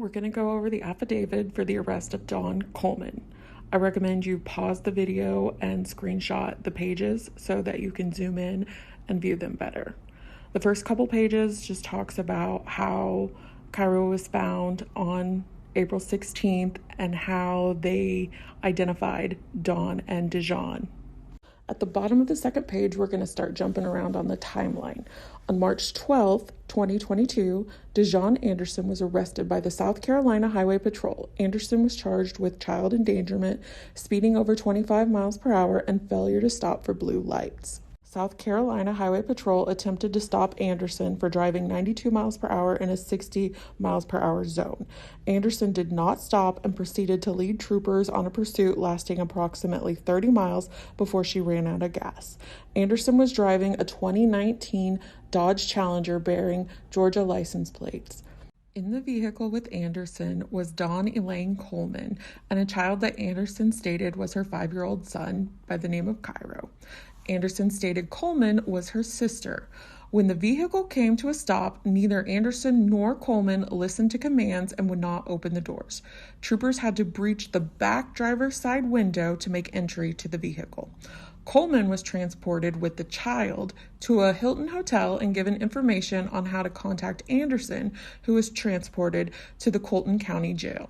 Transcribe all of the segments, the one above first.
we're going to go over the affidavit for the arrest of DeJaune Coleman. I recommend you pause the video and screenshot the pages so that you can zoom in and view them better. The first couple pages just talks about how Cairo was found on April 16th and how they identified Dawn and DeJaune. At the bottom of the second page, we're going to start jumping around on the timeline. On March 12th, 2022, DeJaune Anderson was arrested by the South Carolina Highway Patrol. Anderson was charged with child endangerment, speeding over 25 miles per hour, and failure to stop for blue lights. South Carolina Highway Patrol attempted to stop Anderson for driving 92 miles per hour in a 60 miles per hour zone. Anderson did not stop and proceeded to lead troopers on a pursuit lasting approximately 30 miles before she ran out of gas. Anderson was driving a 2019 Dodge Challenger bearing Georgia license plates. In the vehicle with Anderson was Dawn Elaine Coleman and a child that Anderson stated was her 5-year-old son by the name of Cairo. Anderson stated Coleman was her sister. When the vehicle came to a stop, neither Anderson nor Coleman listened to commands and would not open the doors. Troopers had to breach the back driver's side window to make entry to the vehicle. Coleman was transported with the child to a Hilton hotel and given information on how to contact Anderson, who was transported to the Colton County Jail.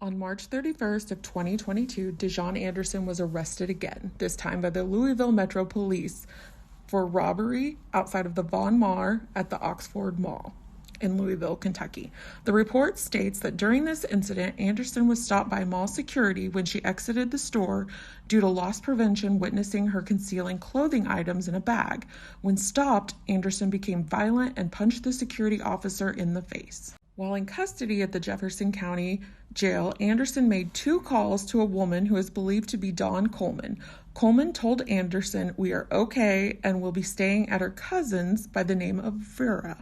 On March 31st of 2022, DeJaune Anderson was arrested again, this time by the Louisville Metro Police for robbery outside of the Von Maur at the Oxford Mall in Louisville, Kentucky. The report states that during this incident, Anderson was stopped by mall security when she exited the store due to loss prevention, witnessing her concealing clothing items in a bag. When stopped, Anderson became violent and punched the security officer in the face. While in custody at the Jefferson County Jail, Anderson made 2 calls to a woman who is believed to be Dawn Coleman. Coleman told Anderson, "We are okay and will be staying at her cousin's by the name of Vera."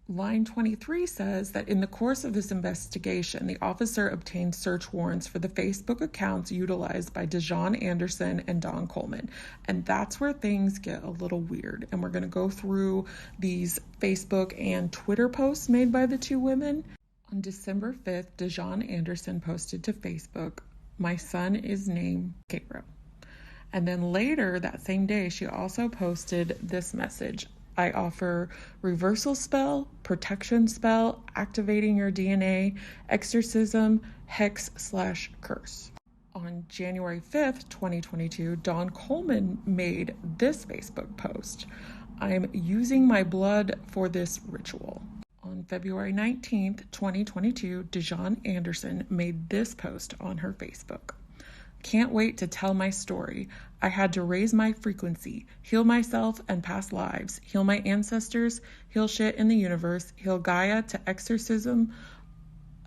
Line 23 says that in the course of this investigation, the officer obtained search warrants for the Facebook accounts utilized by DeJaune Anderson and Dawn Coleman. And that's where things get a little weird. And we're going to go through these Facebook and Twitter posts made by the 2 women. On December 5th, DeJaune Anderson posted to Facebook, "My son is named Cairo." And then later that same day, she also posted this message: "I offer reversal spell, protection spell, activating your DNA, exorcism, hex/curse." On January 5th, 2022, Dawn Coleman made this Facebook post: "I'm using my blood for this ritual." On February 19th, 2022, DeJaune Anderson made this post on her Facebook: "Can't wait to tell my story. I had to raise my frequency, heal myself and past lives, heal my ancestors, heal shit in the universe, heal Gaia to exorcism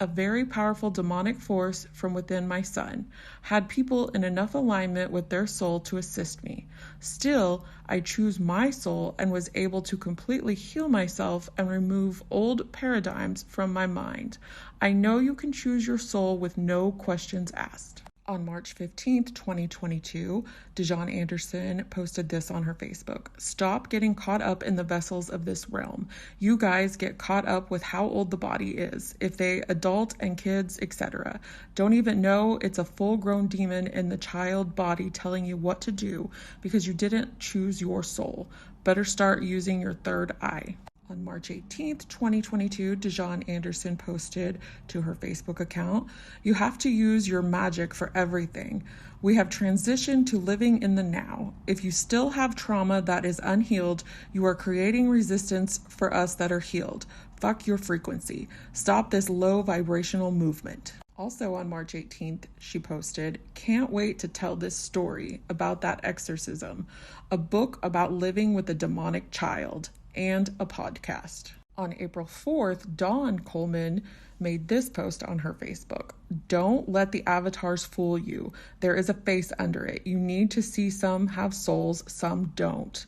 a very powerful demonic force from within my son. Had people in enough alignment with their soul to assist me. Still, I choose my soul and was able to completely heal myself and remove old paradigms from my mind. I know you can choose your soul with no questions asked." On March 15th, 2022, DeJaune Anderson posted this on her Facebook: "Stop getting caught up in the vessels of this realm. You guys get caught up with how old the body is, if they adult and kids, etc. Don't even know it's a full-grown demon in the child body telling you what to do because you didn't choose your soul. Better start using your third eye." On March 18th, 2022, DeJaune Anderson posted to her Facebook account, "You have to use your magic for everything. We have transitioned to living in the now. If you still have trauma that is unhealed, you are creating resistance for us that are healed. Fuck your frequency. Stop this low vibrational movement." Also on March 18th, she posted, "Can't wait to tell this story about that exorcism, a book about living with a demonic child, and a podcast." On April 4th, Dawn Coleman made this post on her Facebook: "Don't let the avatars fool you. There is a face under it. You need to see some have souls, some don't.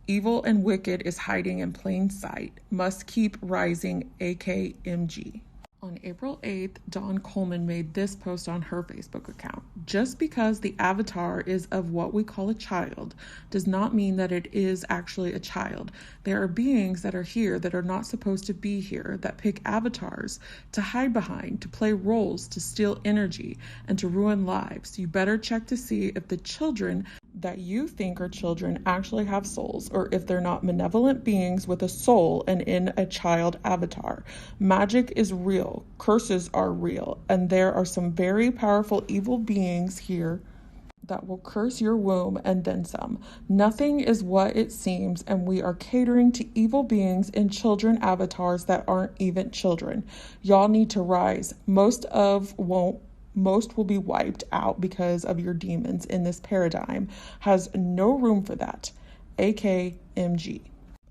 Evil and wicked is hiding in plain sight. Must keep rising, AKMG." On April 8th, Dawn Coleman made this post on her Facebook account. Just because the avatar is of what we call a child does not mean that it is actually a child. There are beings that are here that are not supposed to be here, that pick avatars to hide behind, to play roles, to steal energy, and to ruin lives. You better check to see if the children that you think are children actually have souls, or if they're not malevolent beings with a soul and in a child avatar. Magic is real, curses are real, and there are some very powerful evil beings here that will curse your womb and then some. Nothing is what it seems, and we are catering to evil beings in children avatars that aren't even children. Y'all need to rise. Most will be wiped out because of your demons in this paradigm. Has no room for that. AKMG.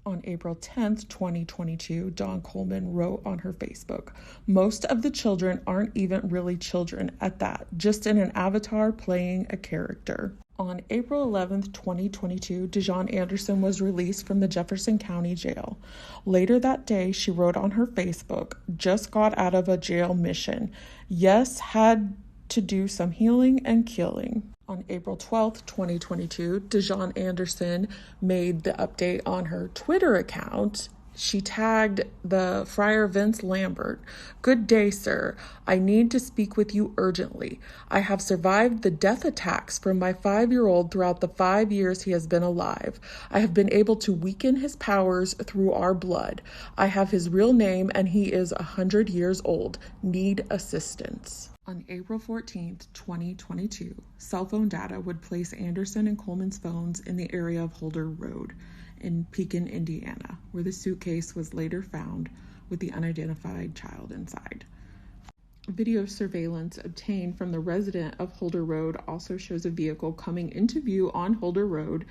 On April 10th, 2022, Dawn Coleman wrote on her Facebook, most of the children aren't even really children at that, just in an avatar playing a character. On April 11th, 2022, DeJaune Anderson was released from the Jefferson County Jail. Later that day, she wrote on her Facebook, just got out of a jail mission. Yes, had to do some healing and killing. On April 12th, 2022, DeJaune Anderson made the update on her Twitter account. She tagged the Friar Vince Lambert. Good day, sir. I need to speak with you urgently. I have survived the death attacks from my 5-year-old throughout the 5 years he has been alive. I have been able to weaken his powers through our blood. I have his real name and he is 100 years old. Need assistance. On April 14th, 2022, cell phone data would place Anderson and Coleman's phones in the area of Holder Road in Pekin, Indiana, where the suitcase was later found with the unidentified child inside. Video surveillance obtained from the resident of Holder Road also shows a vehicle coming into view on Holder Road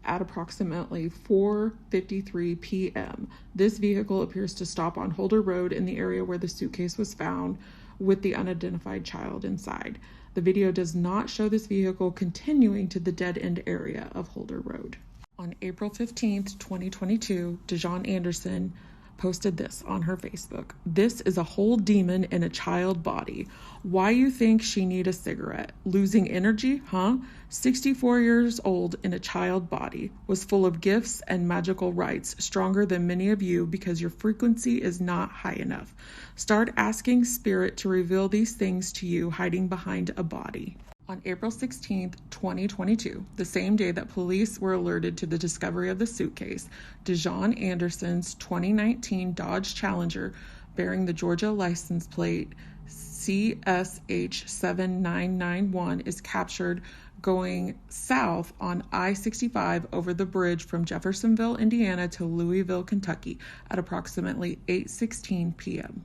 at approximately 4:53 p.m. This vehicle appears to stop on Holder Road in the area where the suitcase was found with the unidentified child inside. The video does not show this vehicle continuing to the dead-end area of Holder Road. On April 15th, 2022, DeJaune Anderson posted this on her Facebook. This is a whole demon in a child body. Why you think she need a cigarette? Losing energy, huh? 64 years old in a child body, was full of gifts and magical rights, stronger than many of you because your frequency is not high enough. Start asking spirit to reveal these things to you hiding behind a body. On April 16th, 2022, the same day that police were alerted to the discovery of the suitcase, DeJaune Anderson's 2019 Dodge Challenger bearing the Georgia license plate CSH7991 is captured going south on I-65 over the bridge from Jeffersonville, Indiana to Louisville, Kentucky at approximately 8:16 p.m.